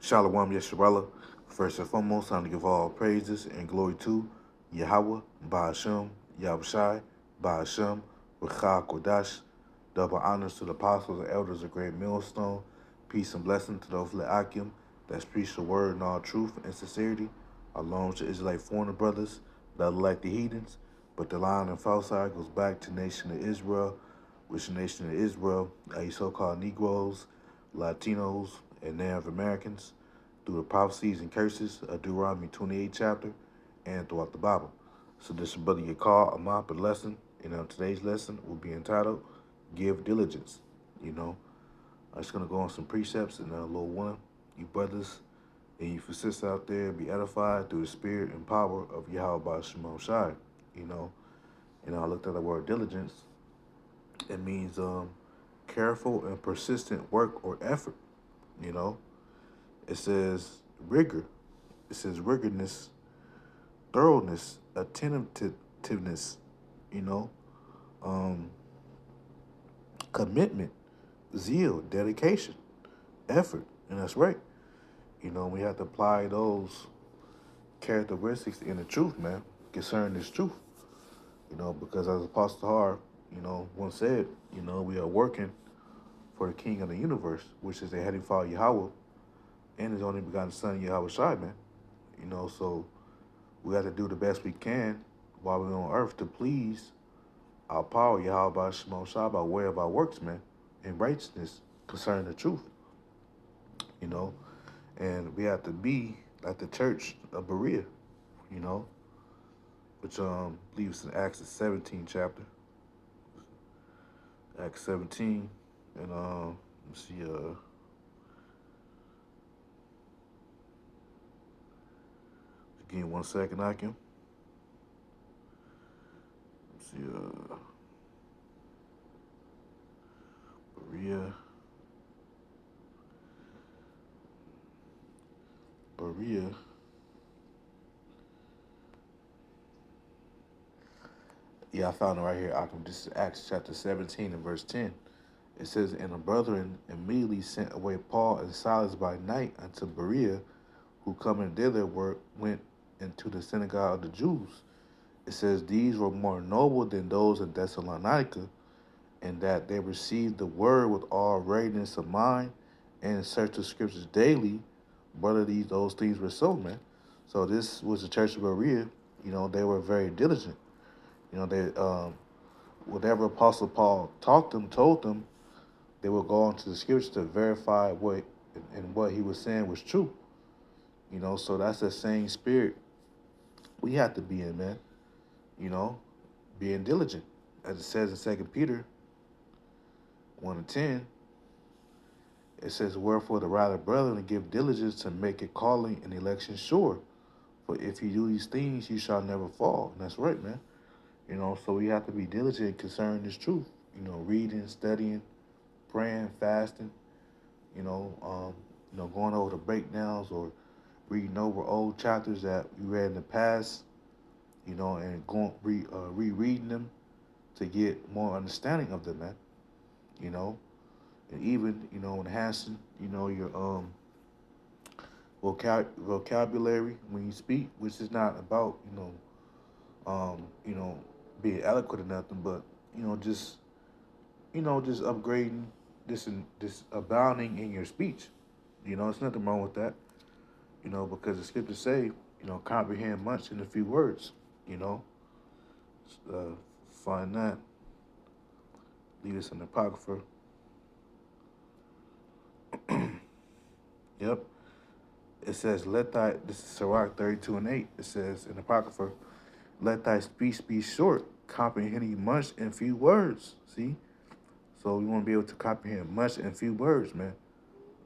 Shalom Yesharala. First and foremost, I want to give all praises and glory to Yahweh, Ba'ashem, Yahushai, Ba'ashem, Rechah Kodash. Double honors to the apostles and elders of Great Millstone. Peace and blessing to those Le'akim that preach the word in all truth and sincerity, along to Israelite foreigner brothers that are like the heathens. But the line and false side goes back to the nation of Israel, which the nation of Israel, you so-called Negroes, Latinos, and Native Americans through the prophecies and curses of Deuteronomy 28 chapter and throughout the Bible. So this is Brother Yakar Amap a lesson, and today's lesson will be entitled Give Diligence. I'm just going to go on some precepts and a little one. You brothers and you sisters out there be edified through the spirit and power of Yahweh Shemel Shai. You know, I looked at the word diligence. It means careful and persistent work or effort. You know, it says rigor. It says rigorness, thoroughness, attentiveness. You know, um, commitment, zeal, dedication, effort, and that's right. We have to apply those characteristics in the truth, man, concerning this truth. Because as Apostle Har, once said, we are working for the King of the universe, which is the Heavenly Father Yahweh, and His only begotten Son Yahweh Shai, man. So we have to do the best we can while we're on earth to please our power, Yahweh Shemel Shai, by way of our works, man, in righteousness concerning the truth, And we have to be like the church of Berea, you know, which believe it's in Acts the 17th chapter. Acts 17, and let's see, give me 1 second, I can. Let's see, Berea. Yeah, I found it right here. This is Acts chapter 17 and verse 10. It says, And the brethren immediately sent away Paul and Silas by night unto Berea, who coming thither went into the synagogue of the Jews. It says, These were more noble than those in Thessalonica, and that they received the word with all readiness of mind and searched the scriptures daily, whether those things were so, man. So this was the church of Berea. They were very diligent. They whatever Apostle Paul told them, they would go into the scriptures to verify what he was saying was true. So that's the same spirit we have to be in, man. Being diligent, as it says in 2 Peter 1:10. It says, Wherefore the rather, brethren, give diligence to make it calling and election sure. For if you do these things, you shall never fall. And that's right, man. So we have to be diligent concerning this truth. Reading, studying, praying, fasting. Going over the breakdowns or reading over old chapters that we read in the past. And rereading them to get more understanding of them, man. And even enhancing your vocabulary when you speak, which is not about um, you know, being eloquent or nothing, but just just upgrading this abounding in your speech. There's nothing wrong with that. Because the scriptures say, comprehend much in a few words. You know, find that. Leave this in the apocrypha. Yep. It says, this is Sirach 32 and 8. It says in the apocrypha, let thy speech be short, comprehending much in few words. See? So we want to be able to comprehend much in few words, man.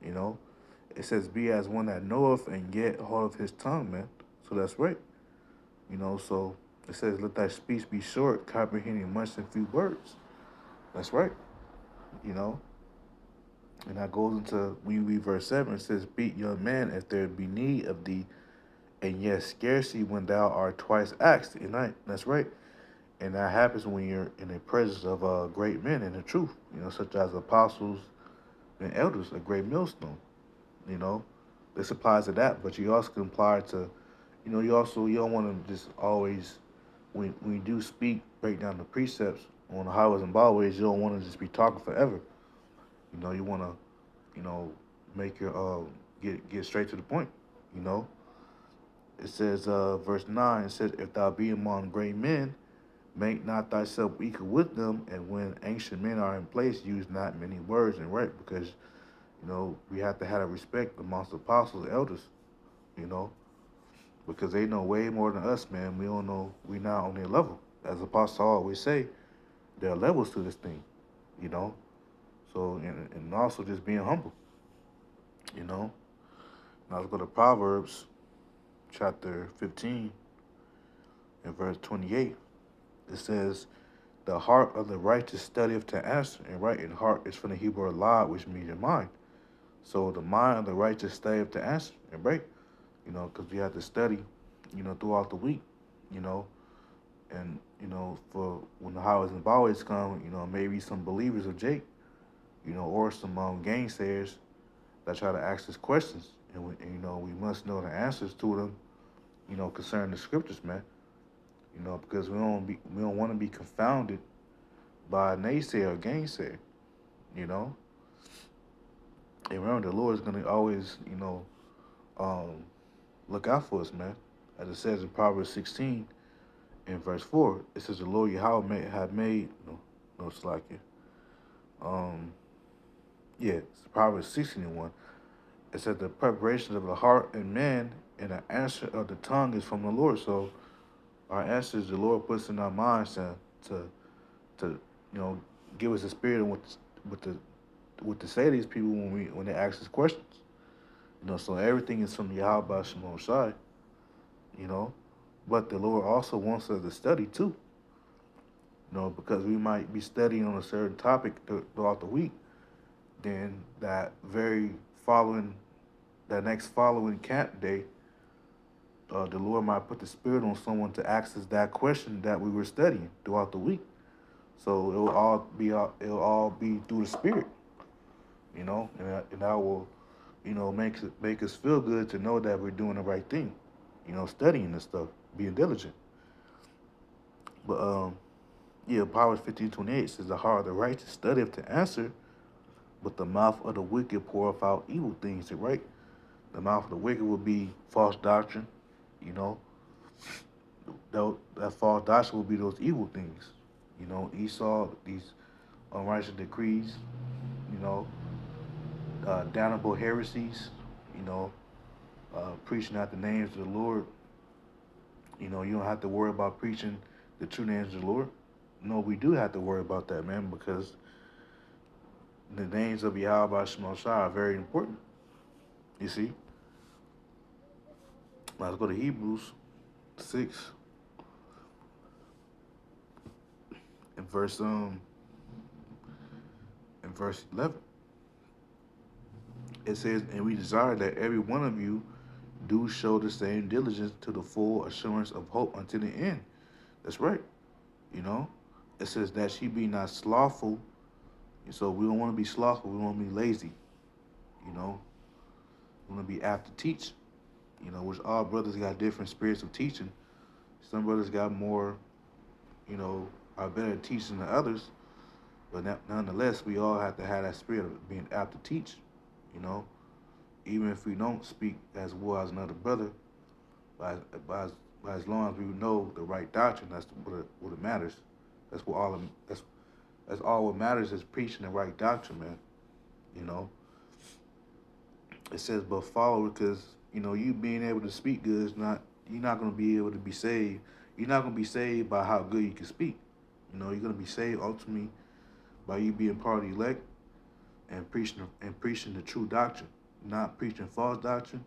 It says, be as one that knoweth and yet hold of his tongue, man. So that's right. So it says, let thy speech be short, comprehending much in few words. That's right. And that goes into, when you read verse 7, it says, beat young man if there be need of thee, and yet scarcely when thou art twice asked. And that's right. And that happens when you're in the presence of great men in the truth, such as apostles and elders, a great millstone, This applies to that, but you also can apply it to, you don't want to just always, when you do speak, break down the precepts on the highways and byways. You don't want to just be talking forever. You want to, make your get straight to the point. You know, it says, verse 9. It says, "If thou be among great men, make not thyself equal with them, and when ancient men are in place, use not many words and right, because we have to have a respect amongst the apostles, elders. You know, because they know way more than us, man. We don't know. We not on their level. As Apostle always say, there are levels to this thing. You know, so and also just being humble. You know. Now let's go to Proverbs chapter 15 and verse 28. It says, "The heart of the righteous studieth to answer, and right in heart is from the Hebrew lad, which means your mind." So the mind of the righteous studieth to answer, and right, because you have to study, throughout the week, you know, and for when the highways and byways come, maybe some believers of Jake, or some gainsayers that try to ask us questions, and we must know the answers to them, concerning the scriptures, man. Because we don't want to be confounded by a naysayer or gainsayer, you know. And remember, the Lord is gonna always, um, look out for us, man. As it says in Proverbs 16 in verse 4, it says, "The Lord Yahweh have made no slack here. Um, yeah, it's Proverbs 16 and 1. It said, "The preparation of the heart and man, and the answer of the tongue is from the Lord." So our answers the Lord puts in our minds to to give us a spirit of what to say to these people when they ask us questions. So everything is from Yahweh Shemon Shai, you know. But the Lord also wants us to study too, because we might be studying on a certain topic throughout the week. Then following, that next following camp day, the Lord might put the Spirit on someone to ask us that question that we were studying throughout the week. So it'll all be through the Spirit, and that will, make us feel good to know that we're doing the right thing, studying this stuff, being diligent. But yeah, Proverbs 15:28 says, "The heart of the righteous studieth to answer, but the mouth of the wicked poureth out evil things." Right? The mouth of the wicked will be false doctrine. You know, that false doctrine will be those evil things. Esau, these unrighteous decrees. You know, damnable heresies. You know, preaching out the names of the Lord. You don't have to worry about preaching the true names of the Lord. No, we do have to worry about that, man, because the names of Yahweh Shema Shai are very important. You see? Now let's go to Hebrews 6 and verse 11. It says, "And we desire that every one of you do show the same diligence to the full assurance of hope unto the end." That's right. You know, it says that she be not slothful. So we don't want to be slothful. We want to be lazy. You know, we want to be apt to teach. Which all brothers got different spirits of teaching. Some brothers got more, are better at teaching than others. But nonetheless, we all have to have that spirit of being apt to teach. You know, even if we don't speak as well as another brother, but as long as we know the right doctrine, that's what it matters. That's what all that's all what matters is preaching the right doctrine, man. You know, it says, "But follow," because you being able to speak good is not you're not going to be able to be saved. You're not going to be saved by how good you can speak. You're going to be saved ultimately by you being part of the elect and preaching the true doctrine, not preaching false doctrine.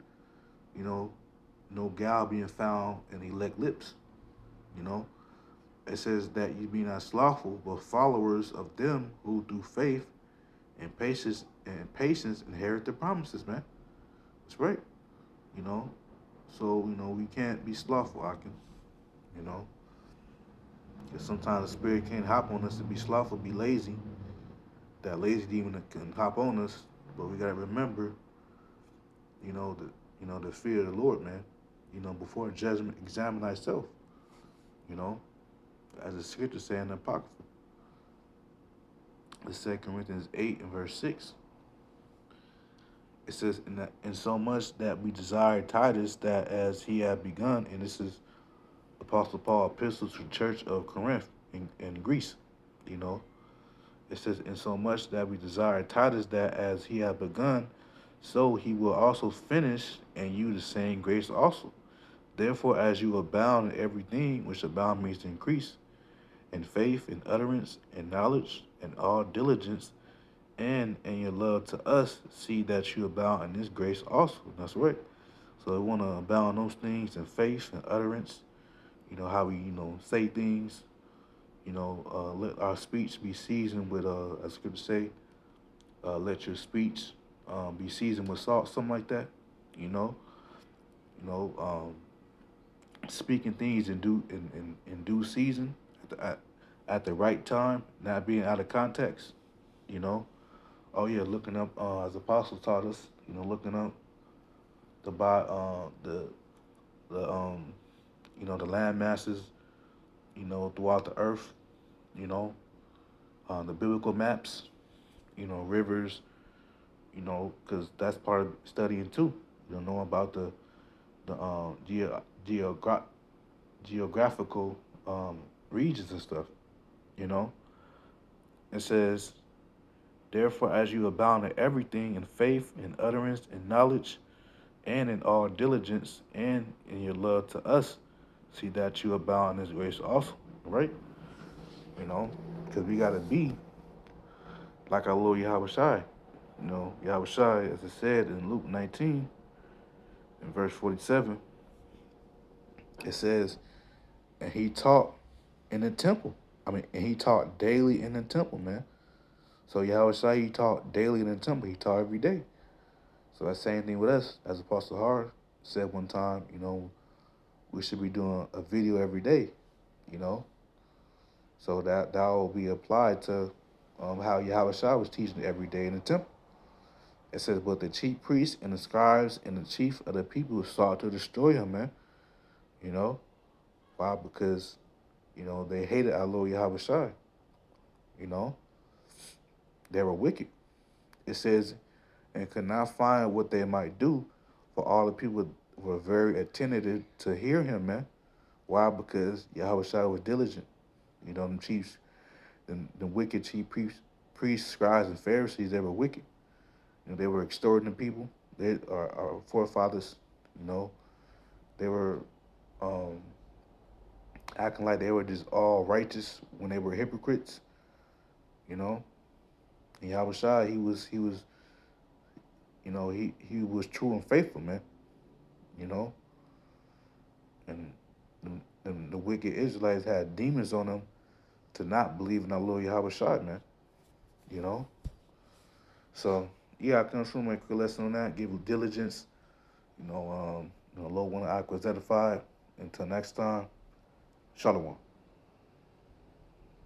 You know, no gal being found in elect lips. You know, it says that you be not slothful, but followers of them who through faith and patience inherit the promises, man. That's right. You know, so we can't be slothful, Akin. You know, because sometimes the spirit can't hop on us to be slothful, be lazy. That lazy demon can hop on us, but we gotta remember, the fear of the Lord, man. Before judgment, examine thyself. You know, as the scripture say in the Apocrypha, the 2 Corinthians 8 and verse 6. It says, in so much that we desire Titus that as he had begun, and this is Apostle Paul epistle to the church of Corinth in Greece. You know, it says, in so much that we desire Titus that as he had begun, so he will also finish, and you the same grace also. Therefore, as you abound in everything, which abound means to increase, in faith, in utterance, in knowledge, in all diligence, and in your love to us, see that you abound in this grace also. That's right. So we want to abound in those things in faith and utterance. How we, say things. Let our speech be seasoned with, as scripture say, let your speech be seasoned with salt, something like that. You know, you know, speaking things in due season at the right time, not being out of context. You know, oh yeah, looking up as Apostle taught us. Looking up the by the the land masses. Throughout the earth. You know, the biblical maps. Rivers. Because that's part of studying too. Know about the geographical regions and stuff. You know, it says, therefore, as you abound in everything, in faith, in utterance, in knowledge, and in all diligence, and in your love to us, see that you abound in His grace also. Right? Because we gotta be like our Lord Yahweh Shai. Yahweh Shai, as it said in Luke 19, in verse 47, it says, and he taught in the temple. And he taught daily in the temple, man. So Yahweh Shai, he taught daily in the temple. He taught every day. So that same thing with us, as Apostle Har said one time, we should be doing a video every day, you know. So that will be applied to how Yahweh Shai was teaching every day in the temple. It says, but the chief priests and the scribes and the chief of the people sought to destroy him, man. You know? Why? Because, they hated our Lord Yahweh Shai. You know? They were wicked. It says, and could not find what they might do, for all the people were very attentive to hear him, man. Why? Because Yahweh Shai was diligent. Them chiefs, the wicked chief priests, scribes, and Pharisees, they were wicked. They were extorting the people. Our forefathers, they were acting like they were just all righteous when they were hypocrites. And Yahweh Shai, he was, he was true and faithful, man. You know, and the wicked Israelites had demons on them to not believe in our Lord Yahweh Shai, man. You know, so yeah, I come from my quick lesson on that. Give you diligence. Lord, one of Aqua is edified. Until next time, Shalom.